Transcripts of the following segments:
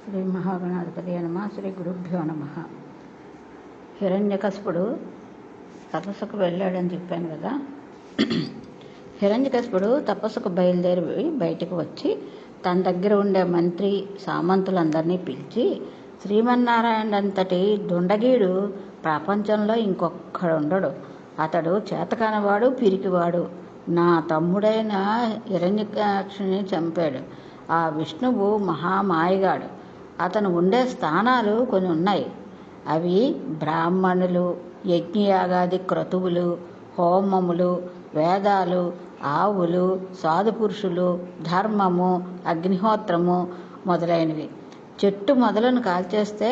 శ్రీ మహాగణాధిపతి నమ. శ్రీ గురుభ్యో నమ. హిరణ్యకశిపుడు తపస్సుకు వెళ్ళాడని చెప్పాను కదా. హిరణ్యకశిపుడు తపస్సుకు బయలుదేరి బయటకు వచ్చి తన దగ్గర ఉండే మంత్రి సామంతులందరినీ పిలిచి, శ్రీమన్నారాయణ అంతటి దుండగీడు ప్రపంచంలో ఇంకొక్కడు ఉండడు. అతడు చేతకానివాడు, పిరికివాడు. నా తమ్ముడైన హిరణ్యాక్షుని చంపాడు. ఆ విష్ణువు మహామాయగాడు. అతను ఉండే స్థానాలు కొన్ని ఉన్నాయి. అవి బ్రాహ్మణులు, యజ్ఞయాగాది క్రతువులు, హోమములు, వేదాలు, ఆవులు, సాధుపురుషులు, ధర్మము, అగ్నిహోత్రము మొదలైనవి. చెట్టు మొదలను కాల్చేస్తే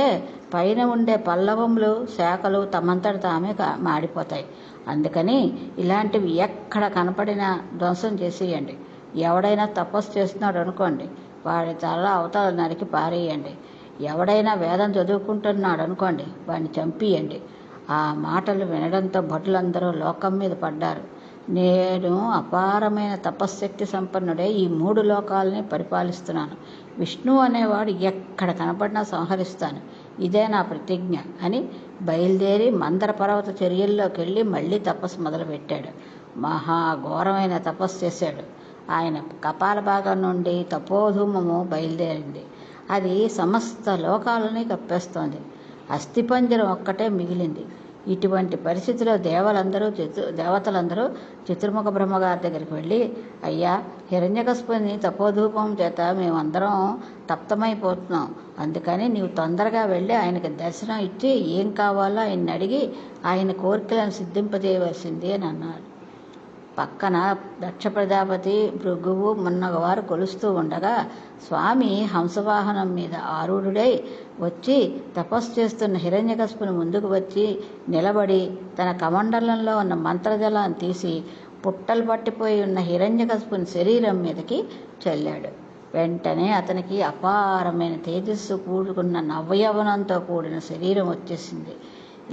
పైన ఉండే పల్లవములు, శాఖలు తమంతట తామే మాడిపోతాయి. అందుకని ఇలాంటివి ఎక్కడ కనపడినా ధ్వంసం చేసేయండి. ఎవడైనా తపస్సు చేస్తున్నాడు అనుకోండి, వాడి తల అవతల నరికి పారేయండి. ఎవడైనా వేదం చదువుకుంటున్నాడు అనుకోండి, వాడిని చంపియండి. ఆ మాటలు వినడంతో భటులందరూ లోకం మీద పడ్డారు. నేను అపారమైన తపశ్శక్తి సంపన్నుడే ఈ 3 లోకాలని పరిపాలిస్తున్నాను. విష్ణువు అనేవాడు ఎక్కడ కనపడినా సంహరిస్తాను. ఇదే నా ప్రతిజ్ఞ అని బయలుదేరి మందర పర్వత చర్యల్లోకి వెళ్ళి మళ్ళీ తపస్సు మొదలుపెట్టాడు. మహాఘోరమైన తపస్సు చేశాడు. ఆయన కపాల భాగం నుండి తపోధూమము బయలుదేరింది. అది సమస్త లోకాలని కప్పేస్తోంది. అస్థిపంజరం ఒక్కటే మిగిలింది. ఇటువంటి పరిస్థితిలో దేవతలందరూ చతుర్ముఖ బ్రహ్మగారి దగ్గరికి వెళ్ళి, అయ్యా, హిరణ్యకశిపుని తపోధూపం చేత మేమందరం తప్తమైపోతున్నాం. అందుకని నీవు తొందరగా వెళ్ళి ఆయనకి దర్శనం ఇచ్చి ఏం కావాలో ఆయన్ని అడిగి ఆయన కోరికలను సిద్ధింపజేయవలసింది అని అన్నాడు. పక్కన దక్ష ప్రజాపతి, భృగువు మున్నగవారు కొలుస్తూ ఉండగా స్వామి హంసవాహనం మీద ఆరూఢుడై వచ్చి తపస్సు చేస్తున్న హిరణ్యకశిపుని ముందుకు వచ్చి నిలబడి తన కమండలంలో ఉన్న మంత్రజలాన్ని తీసి పుట్టలు పట్టిపోయి ఉన్న హిరణ్యకశిపుని శరీరం మీదకి చల్లాడు. వెంటనే అతనికి అపారమైన తేజస్సు కూడుకున్న నవయవనంతో కూడిన శరీరం వచ్చేసింది.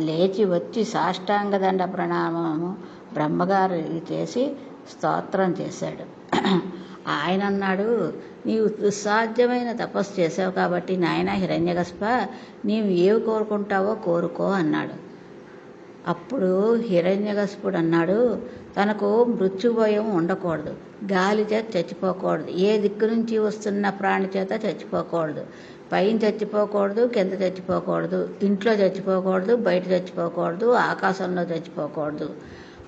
లేచి వచ్చి సాష్టాంగ దండ ప్రణామము బ్రహ్మగారు చేసి స్తోత్రం చేశాడు. ఆయన అన్నాడు, నీవు దుస్సాధ్యమైన తపస్సు చేసావు కాబట్టి నాయన హిరణ్యకశిప, నీవు ఏవి కోరుకుంటావో కోరుకో అన్నాడు. అప్పుడు హిరణ్యకశిపుడు అన్నాడు, తనకు మృత్యుభయం ఉండకూడదు, గాలి చేత చచ్చిపోకూడదు, ఏ దిక్కు నుంచి వస్తున్న ప్రాణి చేత చచ్చిపోకూడదు, పైన చచ్చిపోకూడదు, కింద చచ్చిపోకూడదు, ఇంట్లో చచ్చిపోకూడదు, బయట చచ్చిపోకూడదు, ఆకాశంలో చచ్చిపోకూడదు,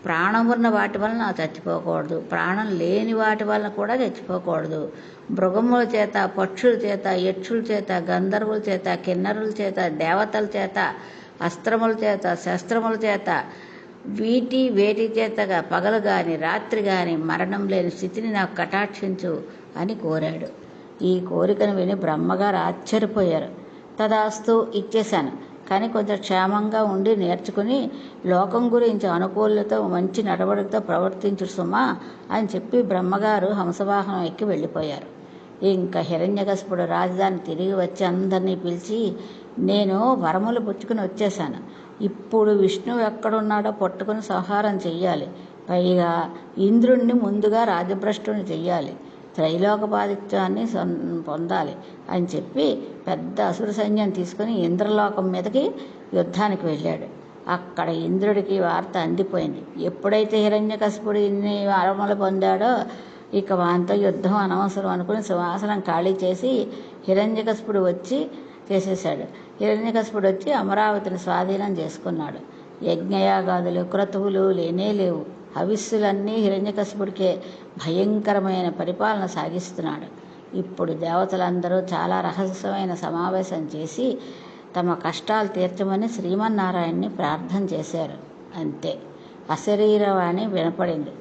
ప్రాణం ఉన్న వాటి వలన చచ్చిపోకూడదు, ప్రాణం లేని వాటి వలన కూడా చచ్చిపోకూడదు, మృగముల చేత, పక్షుల చేత, యక్షుల చేత, గంధర్వుల చేత, కిన్నరుల చేత, దేవతల చేత, అస్త్రముల చేత, శస్త్రముల చేత, వేటి చేతగా పగలు గాని రాత్రి గాని మరణం లేని స్థితిని నాకు కటాక్షించు అని కోరాడు. ఈ కోరికను విని బ్రహ్మగారు ఆశ్చర్యపోయారు. తదాస్తు ఇచ్చేశాను, కానీ కొంచెం క్షేమంగా ఉండి నేర్చుకుని లోకం గురించి అనుకూలతో మంచి నడవడికతో ప్రవర్తించు సుమా అని చెప్పి బ్రహ్మగారు హంసవాహనం ఎక్కి వెళ్ళిపోయారు. ఇంకా హిరణ్యకశిపుడు రాజధాని తిరిగి వచ్చి అందరినీ పిలిచి, నేను వరములు పుచ్చుకుని వచ్చేశాను. ఇప్పుడు విష్ణువు ఎక్కడున్నాడో పట్టుకుని సంహారం చెయ్యాలి. పైగా ఇంద్రుణ్ణి ముందుగా రాజభ్రష్టుని చెయ్యాలి, త్రైలోకపాదిత్యాన్ని పొందాలి అని చెప్పి పెద్ద అసుర సైన్యం తీసుకుని ఇంద్రలోకం మీదకి యుద్ధానికి వెళ్ళాడు. అక్కడ ఇంద్రుడికి వార్త అందిపోయింది. ఎప్పుడైతే హిరణ్యకశిపుడు ఇన్ని వరములు పొందాడో ఇక వాంతో యుద్ధం అనవసరం అనుకుని సింహాసనం ఖాళీ చేసి హిరణ్యకశిపుడు వచ్చి చేసేశాడు. హిరణ్యకశిపుడు వచ్చి అమరావతిని స్వాధీనం చేసుకున్నాడు. యజ్ఞయాగాదులు క్రతువులు లేవు. హవిస్సులన్నీ హిరణ్యకశిపుడికే భయంకరమైన పరిపాలన సాగిస్తున్నాడు. ఇప్పుడు దేవతలందరూ చాలా రహస్యమైన సమావేశం చేసి తమ కష్టాలు తీర్చమని శ్రీమన్నారాయణ్ణి ప్రార్థన చేశారు. అంతే, అశరీరవాణి వినపడింది.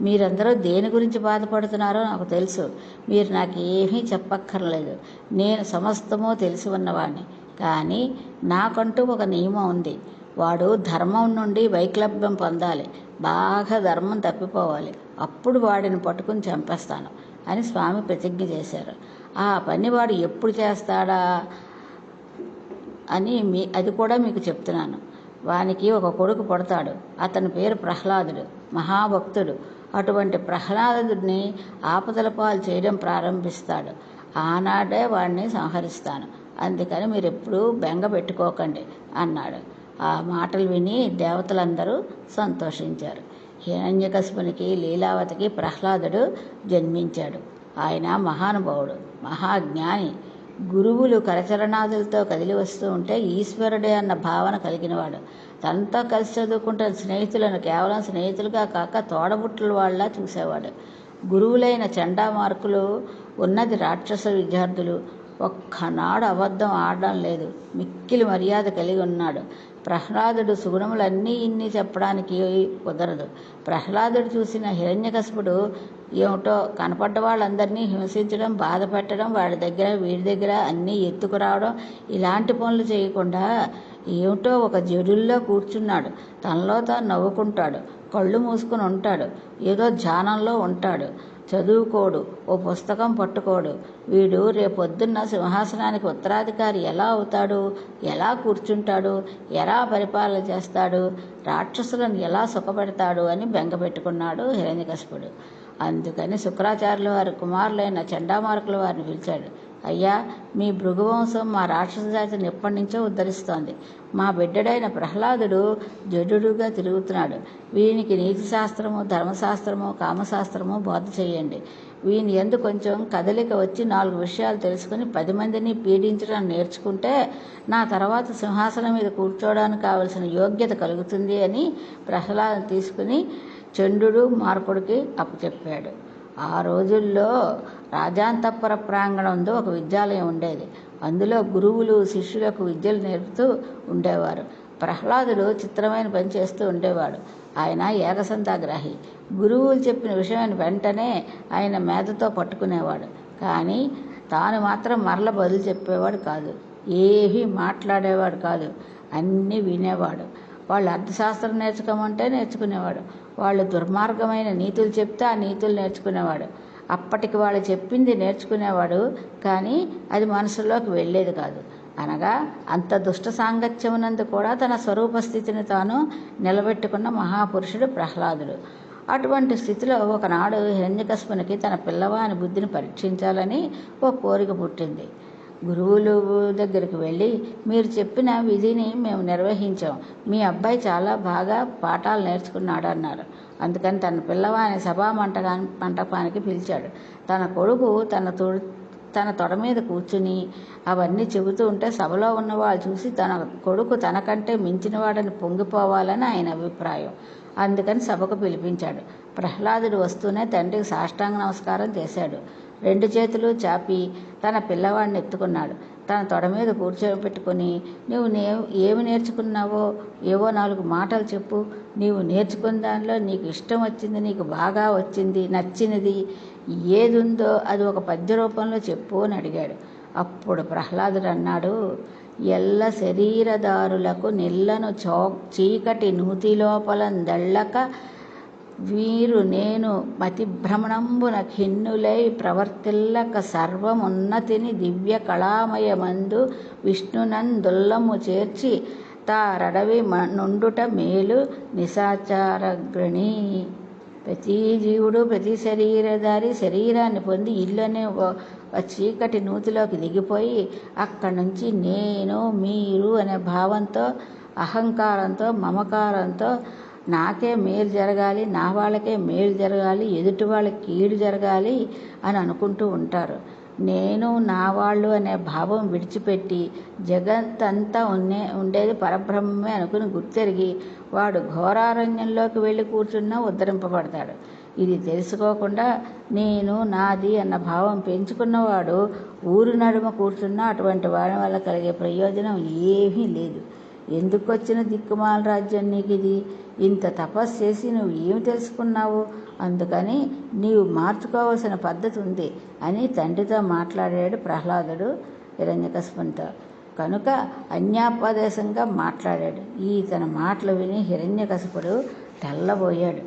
మీరందరూ దేని గురించి బాధపడుతున్నారో నాకు తెలుసు. మీరు నాకు ఏమీ చెప్పక్కర్లేదు. నేను సమస్తమూ తెలిసి ఉన్నవాడిని. కానీ నాకంటూ ఒక నియమం ఉంది. వాడు ధర్మం నుండి వైక్లభ్యం పొందాలి, బాగా ధర్మం తప్పిపోవాలి. అప్పుడు వాడిని పట్టుకుని చంపేస్తాను అని స్వామి ప్రతిజ్ఞ చేశారు. ఆ పని వాడు ఎప్పుడు చేస్తాడా అని అది కూడా మీకు చెప్తున్నాను. వానికి ఒక కొడుకు పుడతాడు. అతని పేరు ప్రహ్లాదుడు, మహాభక్తుడు. అటువంటి ప్రహ్లాదుడిని ఆపదల పాలు చేయడం ప్రారంభిస్తాడు. ఆనాడే వాడిని సంహరిస్తాను. అందుకని మీరు ఎప్పుడూ బెంగ పెట్టుకోకండి అన్నాడు. ఆ మాటలు విని దేవతలందరూ సంతోషించారు. హిరణ్యకశిపునికి, లీలావతికి ప్రహ్లాదుడు జన్మించాడు. ఆయన మహానుభావుడు, మహాజ్ఞాని. గురువులు కరచరణాదులతో కదిలి వస్తూ ఉంటే ఈశ్వరుడే అన్న భావన కలిగినవాడు. తనతో కలిసి చదువుకుంటున్న స్నేహితులను కేవలం స్నేహితులుగా కాక తోడబుట్టుల వాళ్ళ చూసేవాడు. గురువులైన చండామార్కులు ఉన్నది రాక్షస విద్యార్థులు. ఒక్కనాడు అబద్ధం ఆడడం లేదు. మిక్కిలి మర్యాద కలిగి ఉన్నాడు. ప్రహ్లాదుడు సుగుణములన్నీ ఇన్ని చెప్పడానికి కుదరదు. ప్రహ్లాదుడు చూసిన హిరణ్యకశిపుడు ఏమిటో కనపడ్డ వాళ్ళందరినీ హింసించడం, బాధ పెట్టడం, వాడి దగ్గర వీడి దగ్గర అన్నీ ఎత్తుకురావడం, ఇలాంటి పనులు చేయకుండా ఏమిటో ఒక జడుల్లో కూర్చున్నాడు. తనలో తాను నవ్వుకుంటాడు, కళ్ళు మూసుకుని ఉంటాడు, ఏదో ధ్యానంలో ఉంటాడు. చదువుకోడు, ఓ పుస్తకం పట్టుకోడు. వీడు రేపొద్దున్న సింహాసనానికి ఉత్తరాధికారి ఎలా అవుతాడు, ఎలా కూర్చుంటాడు, ఎలా పరిపాలన చేస్తాడు, రాక్షసులను ఎలా సుఖపెడతాడు అని బెంగ పెట్టుకున్నాడు హిరణ్యకశిపుడు. అందుకని శుక్రాచార్యుల వారి కుమారులైన చండామార్కుల వారిని పిలిచాడు. అయ్యా, మీ భృగువంశం మా రాక్షస జాతిని ఎప్పటి నుంచో ఉద్ధరిస్తోంది. మా బిడ్డడైన ప్రహ్లాదుడు జడుడుగా తిరుగుతున్నాడు. వీనికి నీతిశాస్త్రము, ధర్మశాస్త్రము, కామశాస్త్రము బోధ చేయండి. వీని యందు కొంచెం కదలిక వచ్చి 4 విషయాలు తెలుసుకుని 10 మందిని పీడించడం నేర్చుకుంటే నా తర్వాత సింహాసనం మీద కూర్చోవడానికి కావలసిన యోగ్యత కలుగుతుంది అని ప్రహ్లాదం తీసుకుని చండు మార్కుడికి అప్పచెప్పాడు. ఆ రోజుల్లో రాజాంతఃపుర ప్రాంగణంలో ఒక విద్యాలయం ఉండేది. అందులో గురువులు శిష్యులకు విద్యలు నేర్పుతూ ఉండేవారు. ప్రహ్లాదుడు చిత్రమైన పని చేస్తూ ఉండేవాడు. ఆయన ఏకసంతాగ్రాహి. గురువులు చెప్పిన విషయాన్ని వెంటనే ఆయన మేధతో పట్టుకునేవాడు. కానీ తాను మాత్రం మరల బదులు చెప్పేవాడు కాదు. ఏమీ మాట్లాడేవాడు కాదు. అన్నీ వినేవాడు. వాళ్ళు అర్థశాస్త్రం నేర్చుకోమంటే నేర్చుకునేవాడు. వాళ్ళు దుర్మార్గమైన నీతులు చెప్తే ఆ నీతులు నేర్చుకునేవాడు. అప్పటికి వాళ్ళు చెప్పింది నేర్చుకునేవాడు, కానీ అది మనసులోకి వెళ్ళేది కాదు. అనగా అంత దుష్ట సాంగత్యమునందు కూడా తన స్వరూప స్థితిని తాను నిలబెట్టుకున్న మహాపురుషుడు ప్రహ్లాదుడు. అటువంటి స్థితిలో ఒకనాడు హిరణ్యకశిపునికి తన పిల్లవాని బుద్ధిని పరీక్షించాలని ఓ కోరిక పుట్టింది. గురువులు దగ్గరికి వెళ్ళి, మీరు చెప్పిన విధిని మేము నిర్వహించాం, మీ అబ్బాయి చాలా బాగా పాఠాలు నేర్చుకున్నాడు అన్నారు. అందుకని తన పిల్లవాని సభా మంటపానికి పిలిచాడు. తన కొడుకు తన తొడ మీద కూర్చుని అవన్నీ చెబుతూ ఉంటే సభలో ఉన్నవాళ్ళు చూసి తన కొడుకు తనకంటే మించినవాడని పొంగిపోవాలని ఆయన అభిప్రాయం. అందుకని సభకు పిలిపించాడు. ప్రహ్లాదుడు వస్తూనే తండ్రికి సాష్టాంగ నమస్కారం చేశాడు. 2 చేతులు చాపి తన పిల్లవాడిని ఎత్తుకున్నాడు. తన తొడ మీద కూర్చోబెట్టుకుని, నువ్వు ఏమి నేర్చుకున్నావో ఏవో 4 మాటలు చెప్పు. నీవు నేర్చుకున్న దానిలో నీకు ఇష్టం వచ్చింది, నీకు బాగా వచ్చింది, నచ్చినది ఏది ఉందో అది ఒక పద్య రూపంలో చెప్పు అని అడిగాడు. అప్పుడు ప్రహ్లాదుడు అన్నాడు, ఎల్ల శరీరదారులకు నిల్లను చీకటి నూతి లోపలందళ్ళక వీరు నేను మతిభ్రమణంబున ఖిన్నులై ప్రవర్తిల్లక సర్వమున్నతిని దివ్య కళామయమందు విష్ణునందుల్లము చేర్చి తారడవి నుండుట మేలు నిశాచారగ్రణి. ప్రతి జీవుడు, ప్రతి శరీరధారి శరీరాన్ని పొంది ఇల్లనే చీకటి నూతిలోకి దిగిపోయి అక్కడి నుంచి నేను, మీరు అనే భావంతో, అహంకారంతో, మమకారంతో నాకే మేలు జరగాలి, నా వాళ్ళకే మేలు జరగాలి, ఎదుటి వాళ్ళకి కీడు జరగాలి అని అనుకుంటూ ఉంటారు. నేను, నా వాళ్ళు అనే భావం విడిచిపెట్టి జగత్తంతా ఉండేది పరబ్రహ్మమే అనుకుని గుర్తెరిగి వాడు ఘోరారణ్యంలోకి వెళ్ళి కూర్చున్నా ఉద్ధరింపబడతాడు. ఇది తెలుసుకోకుండా నేను, నాది అన్న భావం పెంచుకున్నవాడు ఊరు నడుమ కూర్చున్నా అటువంటి వాడి వల్ల కలిగే ప్రయోజనం ఏమీ లేదు. ఎందుకు వచ్చిన దిక్కుమాల రాజ్యం నీకు ఇది? ఇంత తపస్సు చేసి నువ్వు ఏమి తెలుసుకున్నావు? అందుకని నీవు మార్చుకోవాల్సిన పద్ధతి ఉంది అని తండ్రితో మాట్లాడాడు ప్రహ్లాదుడు హిరణ్యకశిపునితో. కనుక అన్యాపదేశంగా మాట్లాడాడు. తన మాటలు విని హిరణ్యకశిపుడు తెల్లబోయాడు.